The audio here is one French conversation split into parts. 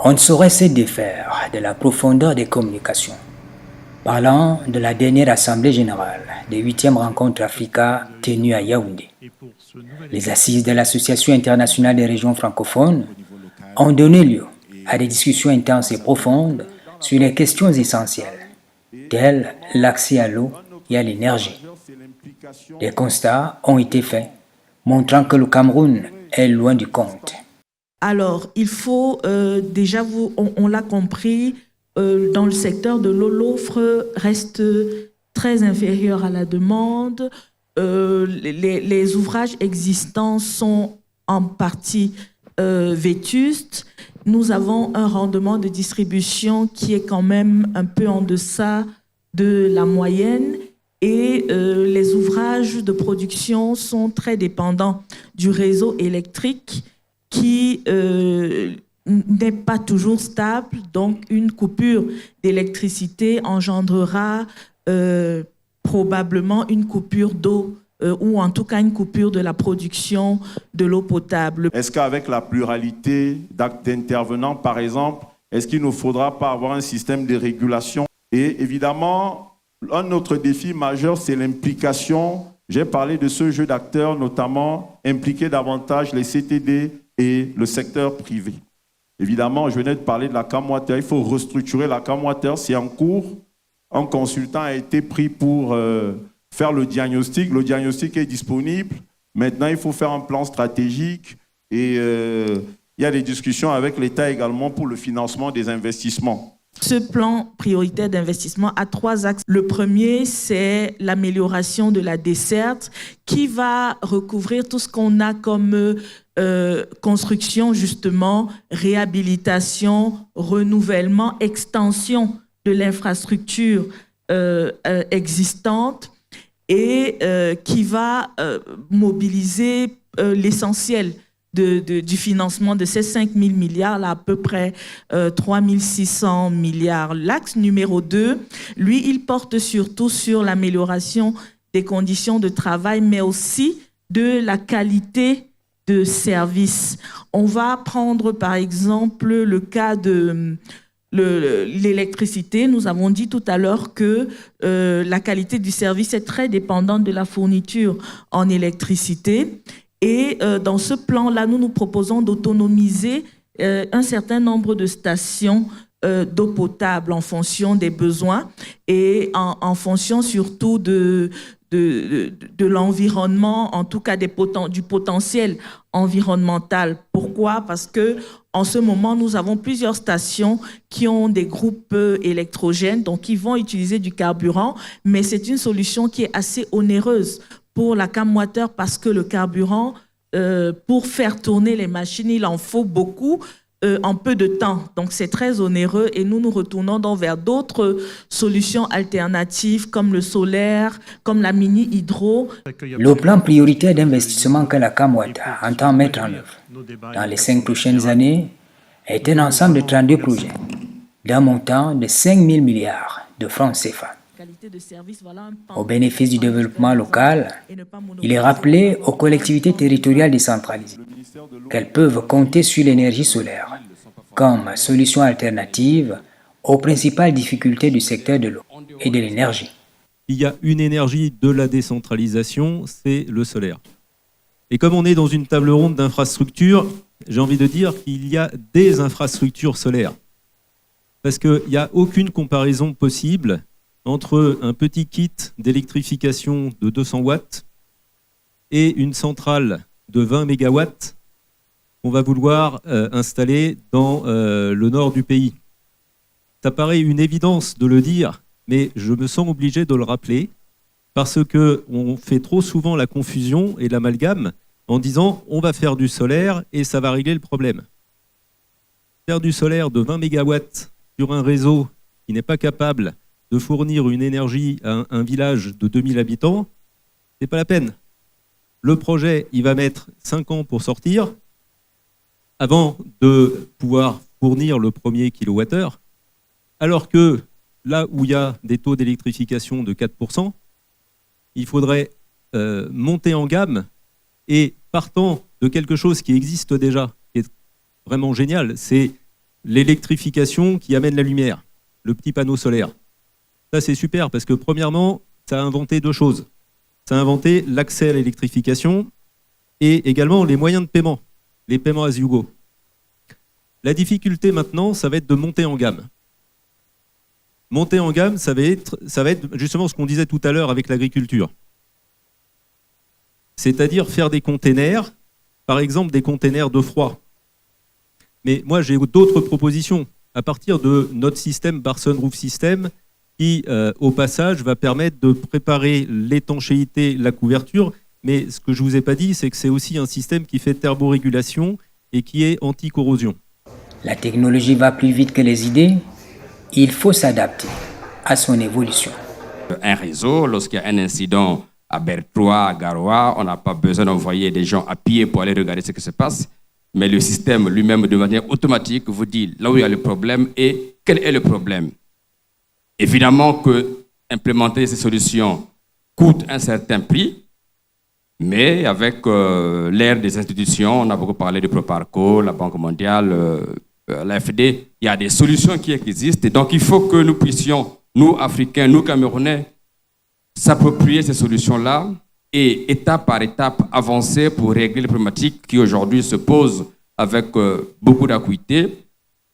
On ne saurait se défaire de la profondeur des communications. Parlant de la dernière Assemblée générale des 8e rencontres Africa tenues à Yaoundé, les assises de l'Association internationale des régions francophones ont donné lieu à des discussions intenses et profondes sur les questions essentielles, telles l'accès à l'eau et à l'énergie. Des constats ont été faits, montrant que le Cameroun est loin du compte. Alors, il faut déjà, on l'a compris, dans le secteur de l'eau, l'offre reste très inférieure à la demande. Les ouvrages existants sont en partie vétustes. Nous avons un rendement de distribution qui est quand même un peu en deçà de la moyenne. Et les ouvrages de production sont très dépendants du réseau électrique qui n'est pas toujours stable. Donc, une coupure d'électricité engendrera probablement une coupure d'eau ou en tout cas une coupure de la production de l'eau potable. Est-ce qu'avec la pluralité d'intervenants, par exemple, est-ce qu'il ne faudra pas avoir un système de régulation? Et évidemment, un autre défi majeur, c'est l'implication. J'ai parlé de ce jeu d'acteurs, notamment impliquer davantage les CTD et le secteur privé. Évidemment, je venais de parler de la CAMWater. Il faut restructurer la CAMWater. C'est en cours. Un consultant a été pris pour faire le diagnostic. Le diagnostic est disponible. Maintenant, il faut faire un plan stratégique. Et il y a des discussions avec l'État également pour le financement des investissements. Ce plan prioritaire d'investissement a 3 axes. Le premier, c'est l'amélioration de la desserte qui va recouvrir tout ce qu'on a comme construction, justement, réhabilitation, renouvellement, extension de l'infrastructure existante et qui va mobiliser l'essentiel du financement de ces 5 000 milliards, là, à peu près 3 600 milliards. L'axe numéro 2, lui, il porte surtout sur l'amélioration des conditions de travail, mais aussi de la qualité de service. On va prendre, par exemple, le cas de l'électricité. Nous avons dit tout à l'heure que la qualité du service est très dépendante de la fourniture en électricité. Et dans ce plan-là, nous proposons d'autonomiser un certain nombre de stations d'eau potable en fonction des besoins et en fonction surtout de l'environnement, en tout cas du potentiel environnemental. Pourquoi? Parce que en ce moment, nous avons plusieurs stations qui ont des groupes électrogènes, donc qui vont utiliser du carburant, mais c'est une solution qui est assez onéreuse pour la CAMWater parce que le carburant, pour faire tourner les machines, il en faut beaucoup en peu de temps. Donc c'est très onéreux et nous nous retournons donc vers d'autres solutions alternatives comme le solaire, comme la mini-hydro. Le plan prioritaire d'investissement que la CAMWater entend mettre en œuvre dans les 5 prochaines années est un ensemble de 32 projets d'un montant de 5 000 milliards de francs CFA. Au bénéfice du développement local, il est rappelé aux collectivités territoriales décentralisées qu'elles peuvent compter sur l'énergie solaire comme solution alternative aux principales difficultés du secteur de l'eau et de l'énergie. Il y a une énergie de la décentralisation, c'est le solaire. Et comme on est dans une table ronde d'infrastructures, j'ai envie de dire qu'il y a des infrastructures solaires. Parce qu'il n'y a aucune comparaison possible entre un petit kit d'électrification de 200 watts et une centrale de 20 mégawatts qu'on va vouloir installer dans le nord du pays. Ça paraît une évidence de le dire, mais je me sens obligé de le rappeler parce qu'on fait trop souvent la confusion et l'amalgame en disant on va faire du solaire et ça va régler le problème. Faire du solaire de 20 mégawatts sur un réseau qui n'est pas capable de fournir une énergie à un village de 2000 habitants, c'est pas la peine. Le projet, il va mettre 5 ans pour sortir avant de pouvoir fournir le premier kilowattheure, alors que là où il y a des taux d'électrification de 4%, il faudrait monter en gamme et partant de quelque chose qui existe déjà, qui est vraiment génial, c'est l'électrification qui amène la lumière, le petit panneau solaire. Ça, c'est super parce que premièrement, ça a inventé deux choses. Ça a inventé l'accès à l'électrification et également les moyens de paiement, les paiements as you go. La difficulté maintenant, ça va être de monter en gamme. Monter en gamme, ça va être justement ce qu'on disait tout à l'heure avec l'agriculture. C'est-à-dire faire des containers, par exemple des containers de froid. Mais moi, j'ai d'autres propositions à partir de notre système Barson Roof System qui, au passage, va permettre de préparer l'étanchéité, la couverture. Mais ce que je ne vous ai pas dit, c'est que c'est aussi un système qui fait thermorégulation et qui est anti-corrosion. La technologie va plus vite que les idées. Il faut s'adapter à son évolution. Un réseau, lorsqu'il y a un incident à Bertrois, à Garoua, on n'a pas besoin d'envoyer des gens à pied pour aller regarder ce qui se passe, mais le système lui-même, de manière automatique, vous dit là où il y a le problème et quel est le problème. Évidemment que implémenter ces solutions coûte un certain prix, mais avec l'ère des institutions, on a beaucoup parlé de Proparco, la Banque mondiale, l'AFD, il y a des solutions qui existent. Et donc, il faut que nous puissions, nous, Africains, nous, Camerounais, s'approprier ces solutions-là et, étape par étape, avancer pour régler les problématiques qui, aujourd'hui, se posent avec beaucoup d'acuité,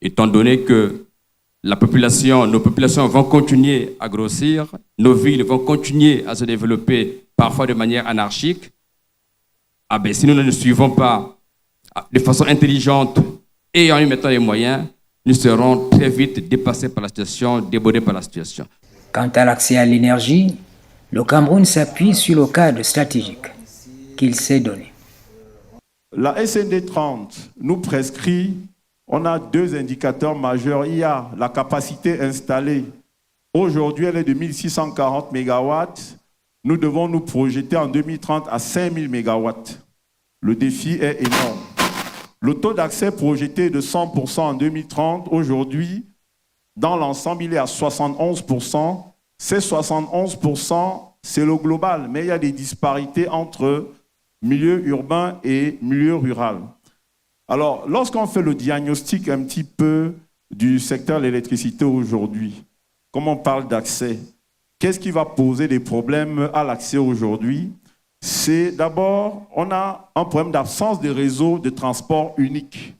étant donné que nos populations vont continuer à grossir, nos villes vont continuer à se développer, parfois de manière anarchique. Si nous ne le suivons pas de façon intelligente et en y mettant les moyens, nous serons très vite dépassés par la situation, débordés par la situation. Quant à l'accès à l'énergie, le Cameroun s'appuie sur le cadre stratégique qu'il s'est donné. La SND 30 nous prescrit, on a deux indicateurs majeurs. Il y a la capacité installée. Aujourd'hui, elle est de 1640 MW. Nous devons nous projeter en 2030 à 5000 MW. Le défi est énorme. Le taux d'accès projeté est de 100% en 2030. Aujourd'hui, dans l'ensemble, il est à 71%. Ces 71%, c'est le global, mais il y a des disparités entre milieu urbain et milieu rural. Alors, lorsqu'on fait le diagnostic un petit peu du secteur de l'électricité aujourd'hui, comme on parle d'accès, qu'est-ce qui va poser des problèmes à l'accès aujourd'hui? C'est d'abord, on a un problème d'absence de réseau de transport unique.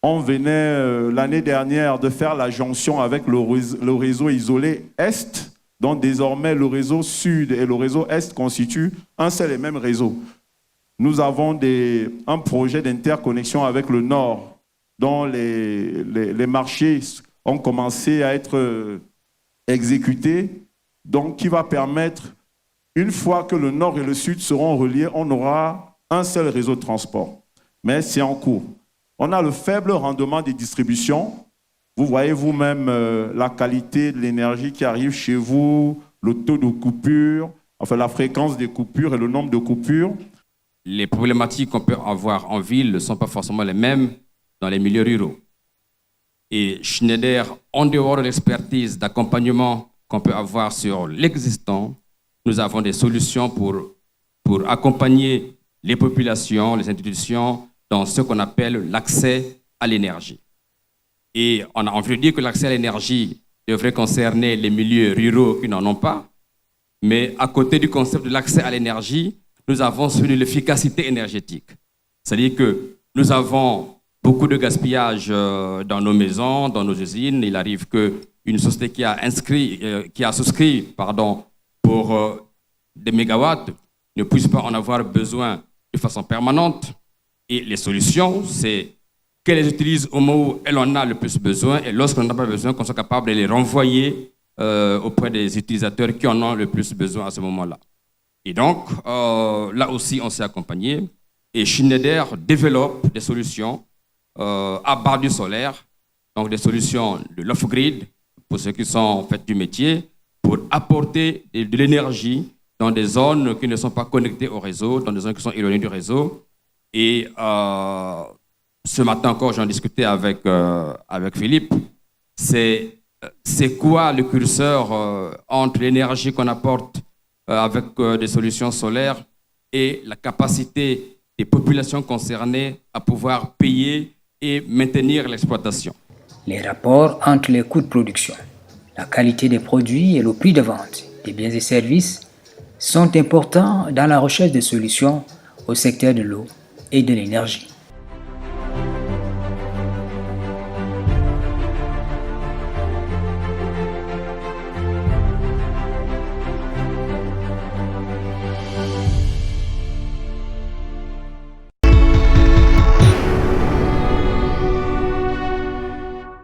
On venait l'année dernière de faire la jonction avec le réseau isolé Est, dont désormais le réseau Sud et le réseau Est constituent un seul et même réseau. Nous avons un projet d'interconnexion avec le Nord, dont les marchés ont commencé à être exécutés, donc qui va permettre, une fois que le Nord et le Sud seront reliés, on aura un seul réseau de transport. Mais c'est en cours. On a le faible rendement des distributions. Vous voyez vous-même la qualité de l'énergie qui arrive chez vous, le taux de coupure, enfin la fréquence des coupures et le nombre de coupures. Les problématiques qu'on peut avoir en ville ne sont pas forcément les mêmes dans les milieux ruraux. Et Schneider, en dehors de l'expertise d'accompagnement qu'on peut avoir sur l'existant, nous avons des solutions pour accompagner les populations, les institutions, dans ce qu'on appelle l'accès à l'énergie. Et on a envie de dire que l'accès à l'énergie devrait concerner les milieux ruraux qui n'en ont pas, mais à côté du concept de l'accès à l'énergie, nous avons celui de l'efficacité énergétique. C'est-à-dire que nous avons beaucoup de gaspillage dans nos maisons, dans nos usines. Il arrive qu'une société qui a souscrit pour des mégawatts ne puisse pas en avoir besoin de façon permanente. Et les solutions, c'est qu'elle les utilise au moment où elle en a le plus besoin et lorsqu'on n'en a pas besoin, qu'on soit capable de les renvoyer auprès des utilisateurs qui en ont le plus besoin à ce moment-là. Et donc, là aussi, on s'est accompagné. Et Schneider développe des solutions à base du solaire, donc des solutions de l'off-grid, pour ceux qui sont en fait du métier, pour apporter de l'énergie dans des zones qui ne sont pas connectées au réseau, dans des zones qui sont éloignées du réseau. Et ce matin encore, j'en discutais avec Philippe, c'est quoi le curseur entre l'énergie qu'on apporte avec des solutions solaires et la capacité des populations concernées à pouvoir payer et maintenir l'exploitation. Les rapports entre les coûts de production, la qualité des produits et le prix de vente des biens et services sont importants dans la recherche de solutions au secteur de l'eau et de l'énergie.